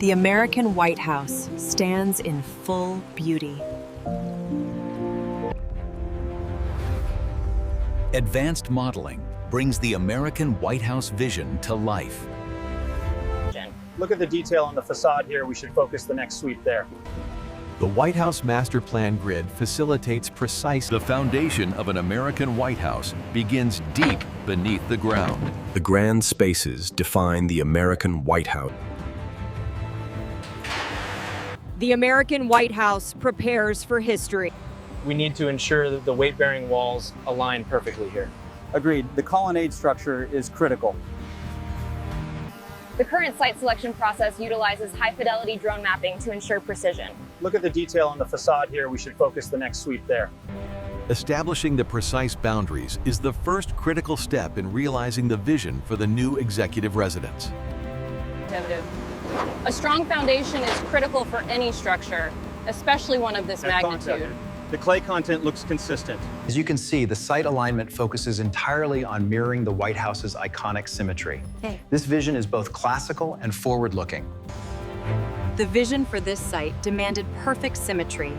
The American White House stands in full beauty. Advanced modeling brings the American White House vision to life. Look at the detail on the facade here. We should focus the next sweep there. The White House Master Plan grid facilitates precise. The foundation of an American White House begins deep beneath the ground. The grand spaces define the American White House. The American White House prepares for history. We need to ensure that the weight-bearing walls align perfectly here. Agreed. The colonnade structure is critical. The current site selection process utilizes high-fidelity drone mapping to ensure precision. Look at the detail on the facade here. We should focus the next sweep there. Establishing the precise boundaries is the first critical step in realizing the vision for the new executive residence. A strong foundation is critical for any structure, especially one of this magnitude. The clay content looks consistent. As you can see, the site alignment focuses entirely on mirroring the White House's iconic symmetry. This vision is both classical and forward-looking. The vision for this site demanded perfect symmetry,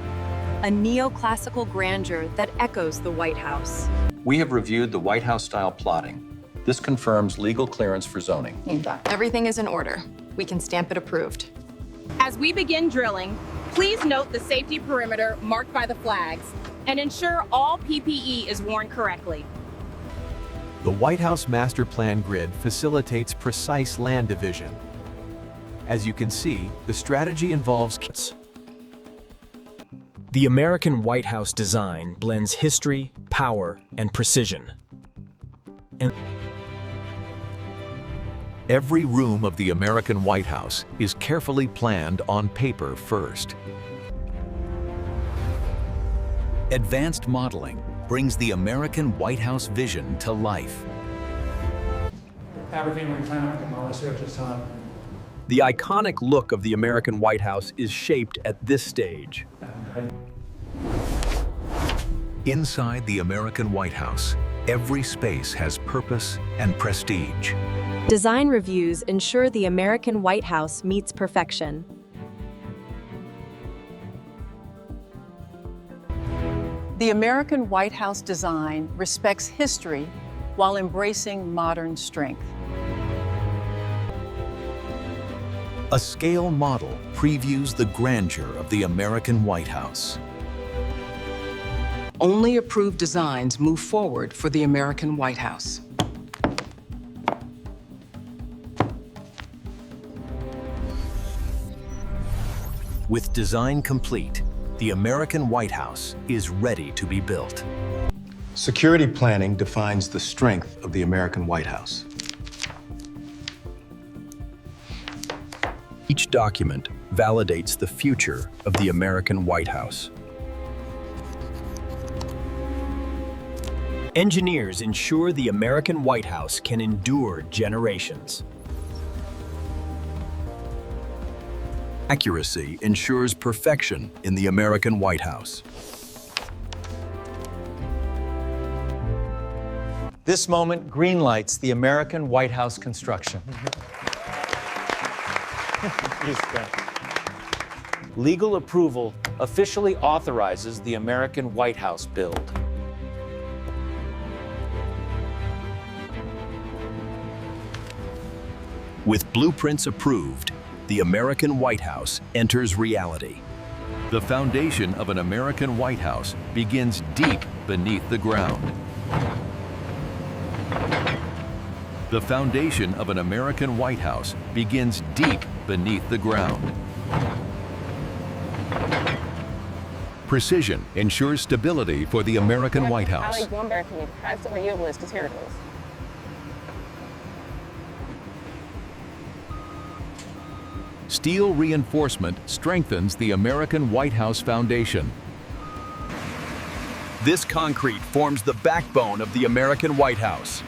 a neoclassical grandeur that echoes the White House. We have reviewed the White House-style plotting. This confirms legal clearance for zoning. Everything is in order. We can stamp it approved. As we begin drilling, please note the safety perimeter marked by the flags and ensure all PPE is worn correctly. The White House Master Plan grid facilitates precise land division. As you can see, the strategy involves. The American White House design blends history, power, and precision. Every room of the American White House is carefully planned on paper first. Advanced modeling brings the American White House vision to life. The iconic look of the American White House is shaped at this stage. Inside the American White House, every space has purpose and prestige. Design reviews ensure the American White House meets perfection. The American White House design respects history while embracing modern strength. A scale model previews the grandeur of the American White House. Only approved designs move forward for the American White House. With design complete, the American White House is ready to be built. Security planning defines the strength of the American White House. Each document validates the future of the American White House. Engineers ensure the American White House can endure generations. Accuracy ensures perfection in the American White House. This moment greenlights the American White House construction. Legal approval officially authorizes the American White House build. With blueprints approved, the American White House enters reality. The foundation of an American White House begins deep beneath the ground. The foundation of an American White House begins deep beneath the ground. Precision ensures stability for the American White House. Steel reinforcement strengthens the American White House foundation. This concrete forms the backbone of the American White House.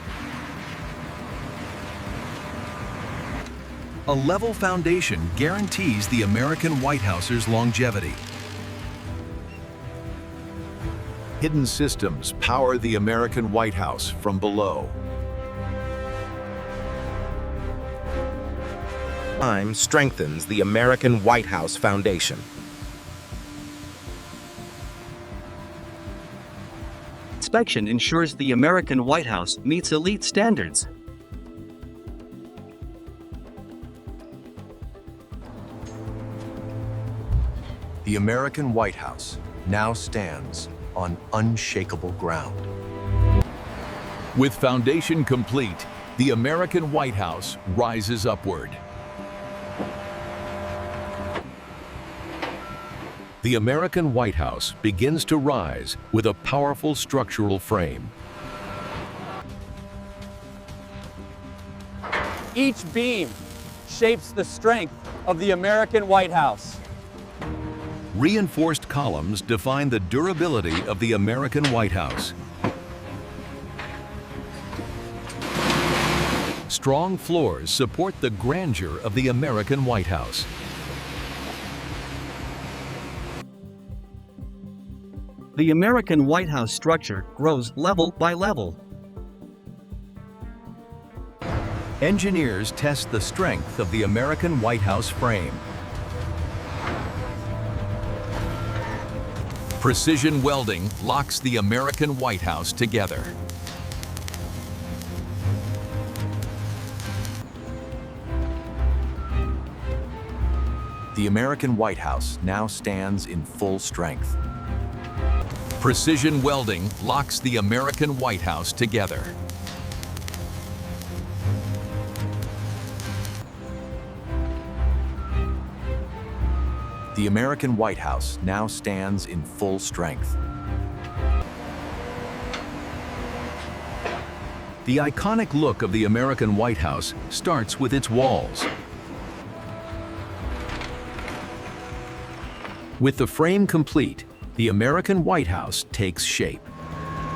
A level foundation guarantees the American White House's longevity. Hidden systems power the American White House from below. Time strengthens the American White House foundation. Inspection ensures the American White House meets elite standards. The American White House now stands on unshakable ground. With foundation complete, the American White House rises upward. The American White House begins to rise with a powerful structural frame. Each beam shapes the strength of the American White House. Reinforced columns define the durability of the American White House. Strong floors support the grandeur of the American White House. The American White House structure grows level by level. Engineers test the strength of the American White House frame. Precision welding locks the American White House together. The American White House now stands in full strength. Precision welding locks the American White House together. The American White House now stands in full strength. The iconic look of the American White House starts with its walls. With the frame complete, the American White House takes shape.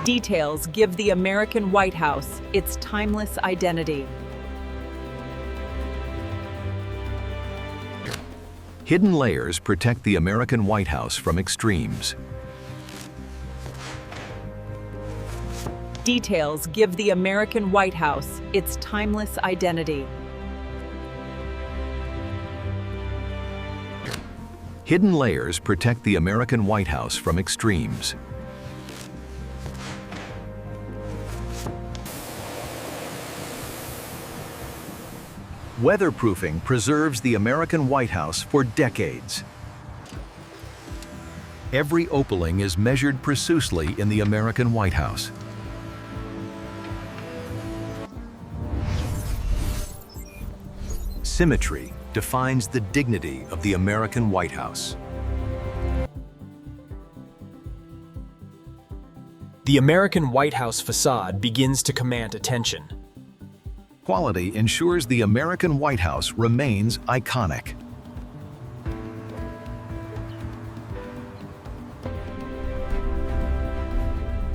Details give the American White House its timeless identity. Hidden layers protect the American White House from extremes. Details give the American White House its timeless identity. Hidden layers protect the American White House from extremes. Weatherproofing preserves the American White House for decades. Every opening is measured precisely in the American White House. Symmetry defines the dignity of the American White House. The American White House facade begins to command attention. Quality ensures the American White House remains iconic.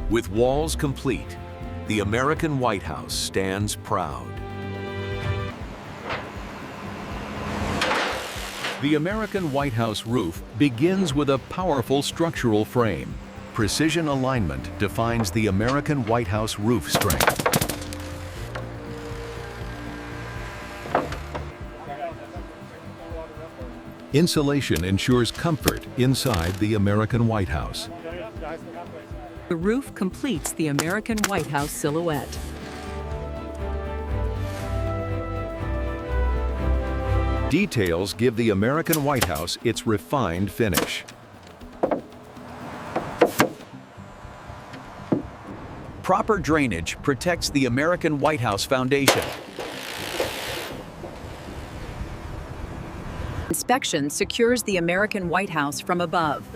With walls complete, the American White House stands proud. The American White House roof begins with a powerful structural frame. Precision alignment defines the American White House roof strength. Insulation ensures comfort inside the American White House. The roof completes the American White House silhouette. Details give the American White House its refined finish. Proper drainage protects the American White House foundation. Inspection secures the American White House from above.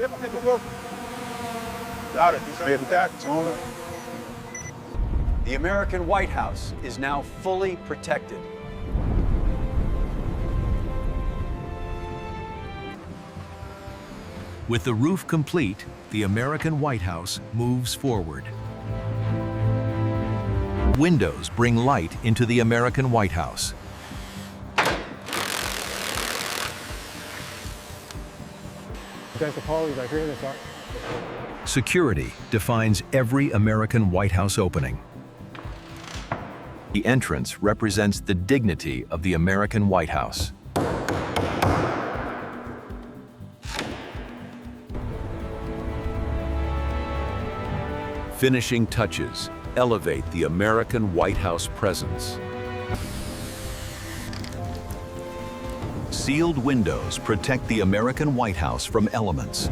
The American White House is now fully protected. With the roof complete, the American White House moves forward. Windows bring light into the American White House. Security defines every American White House opening. The entrance represents the dignity of the American White House. Finishing touches elevate the American White House presence. Sealed windows protect the American White House from elements.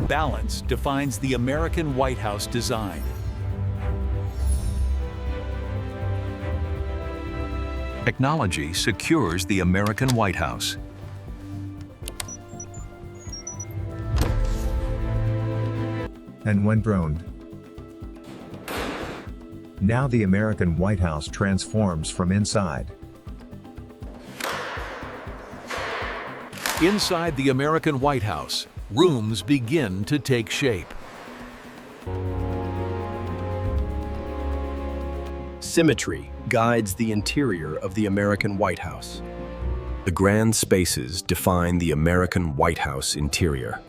Balance defines the American White House design. Technology secures the American White House. And when droned. Now the American White House transforms from inside. Inside the American White House, rooms begin to take shape. Symmetry guides the interior of the American White House. The grand spaces define the American White House interior.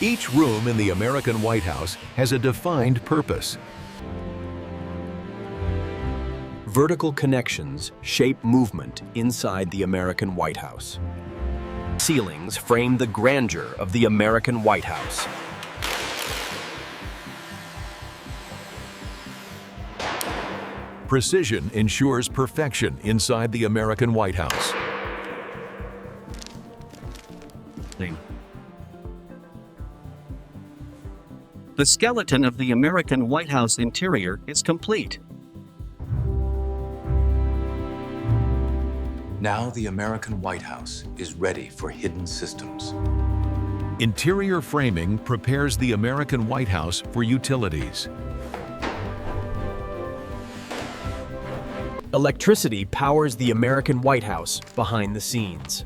Each room in the American White House has a defined purpose. Vertical connections shape movement inside the American White House. Ceilings frame the grandeur of the American White House. Precision ensures perfection inside the American White House. The skeleton of the American White House interior is complete. Now the American White House is ready for hidden systems. Interior framing prepares the American White House for utilities. Electricity powers the American White House behind the scenes.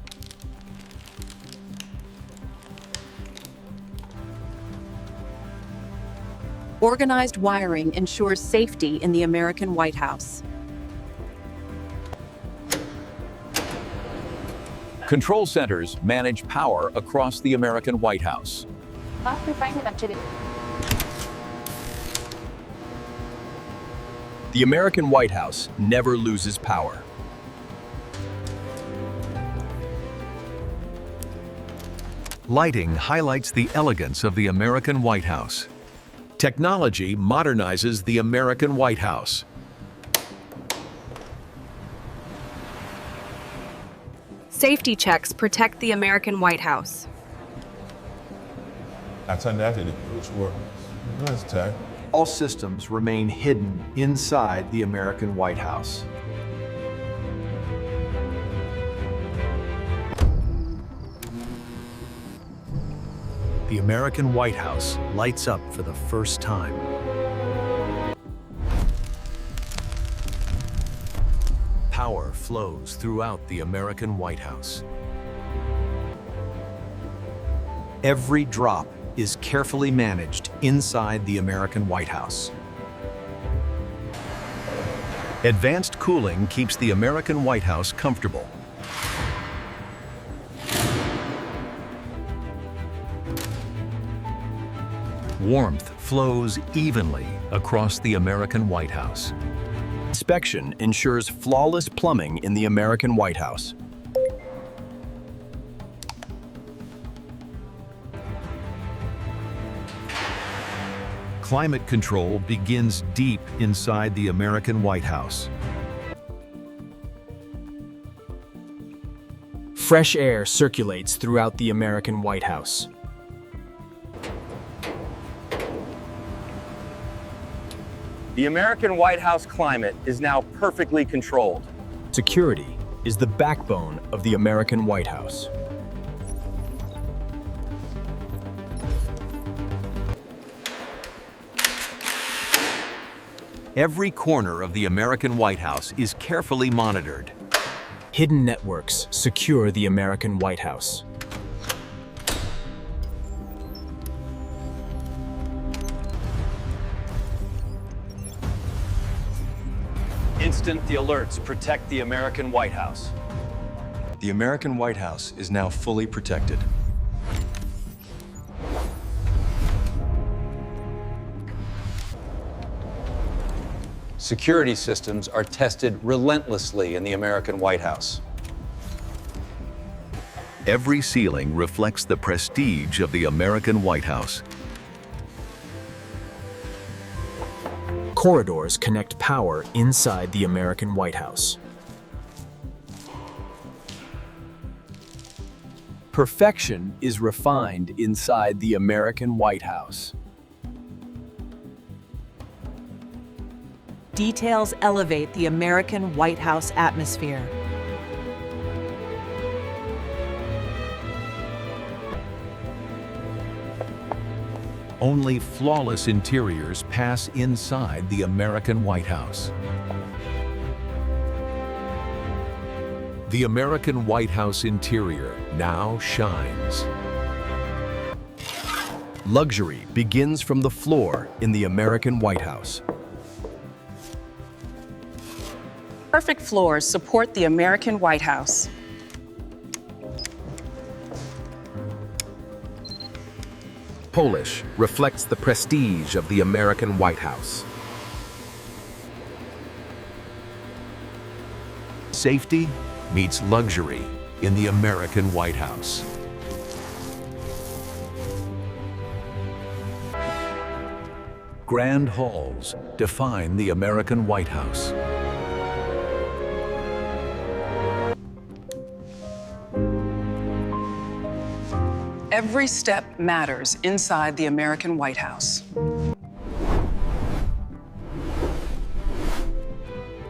Organized wiring ensures safety in the American White House. Control centers manage power across the American White House. The American White House never loses power. Lighting highlights the elegance of the American White House. Technology modernizes the American White House. Safety checks protect the American White House. All systems remain hidden inside the American White House. The American White House lights up for the first time. Power flows throughout the American White House. Every drop is carefully managed inside the American White House. Advanced cooling keeps the American White House comfortable. Warmth flows evenly across the American White House. Inspection ensures flawless plumbing in the American White House. Climate control begins deep inside the American White House. Fresh air circulates throughout the American White House. The American White House climate is now perfectly controlled. Security is the backbone of the American White House. Every corner of the American White House is carefully monitored. Hidden networks secure the American White House. Instant the alerts protect the American White House. The American White House is now fully protected. Security systems are tested relentlessly in the American White House. Every ceiling reflects the prestige of the American White House. Corridors connect power inside the American White House. Perfection is refined inside the American White House. Details elevate the American White House atmosphere. Only flawless interiors pass inside the American White House. The American White House interior now shines. Luxury begins from the floor in the American White House. Perfect floors support the American White House. Polish reflects the prestige of the American White House. Safety meets luxury in the American White House. Grand halls define the American White House. Every step matters inside the American White House.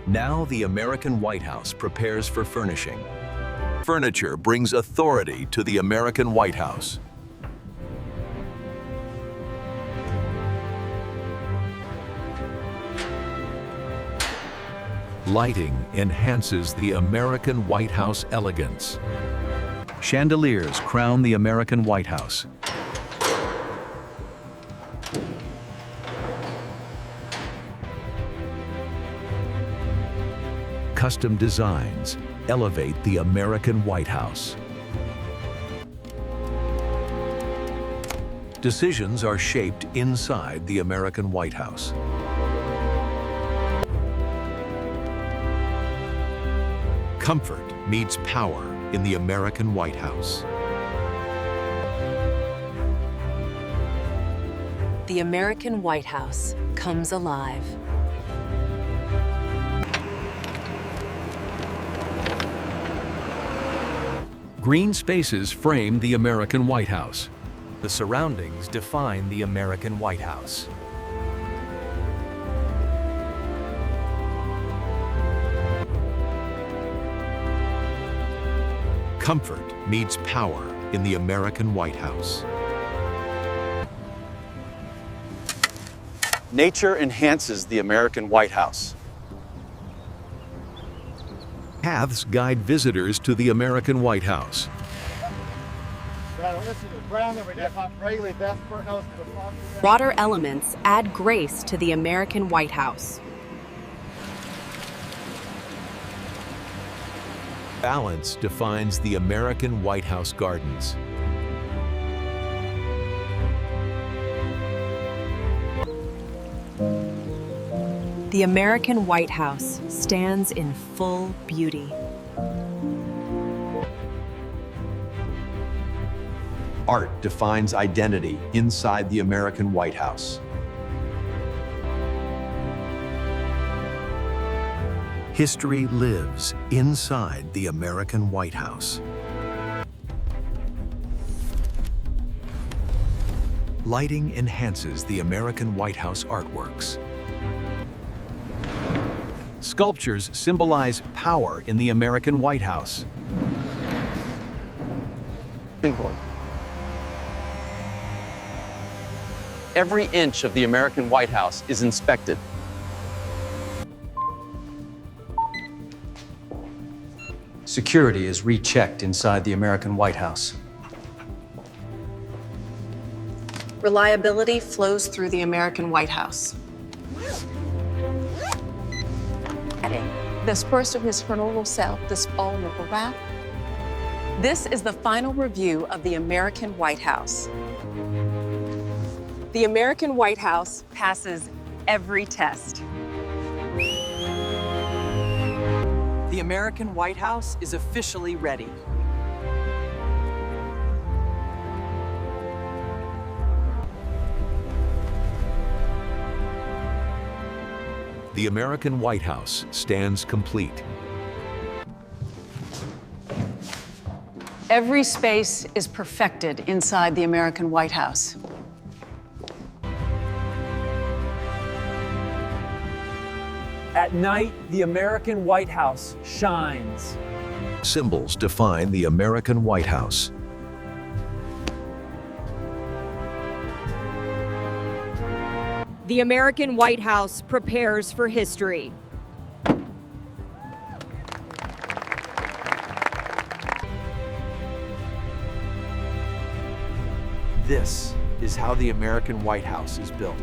Now the American White House prepares for furnishing. Furniture brings authority to the American White House. Lighting enhances the American White House elegance. Chandeliers crown the American White House. Custom designs elevate the American White House. Decisions are shaped inside the American White House. Comfort meets power in the American White House. The American White House comes alive. Green spaces frame the American White House. The surroundings define the American White House. Comfort meets power in the American White House. Nature enhances the American White House. Paths guide visitors to the American White House. Water elements add grace to the American White House. Balance defines the American White House gardens. The American White House stands in full beauty. Art defines identity inside the American White House. History lives inside the American White House. Lighting enhances the American White House artworks. Sculptures symbolize power in the American White House. Every inch of the American White House is inspected. Security is rechecked inside the American White House. Reliability flows through the American White House. The first of his frontal self, this vulnerable wrath. This is the final review of the American White House. The American White House passes every test. The American White House is officially ready. the American White House stands complete. Every space is perfected inside the American White House. At night, the American White House shines. Symbols define the American White House. The American White House prepares for history. This is how the American White House is built.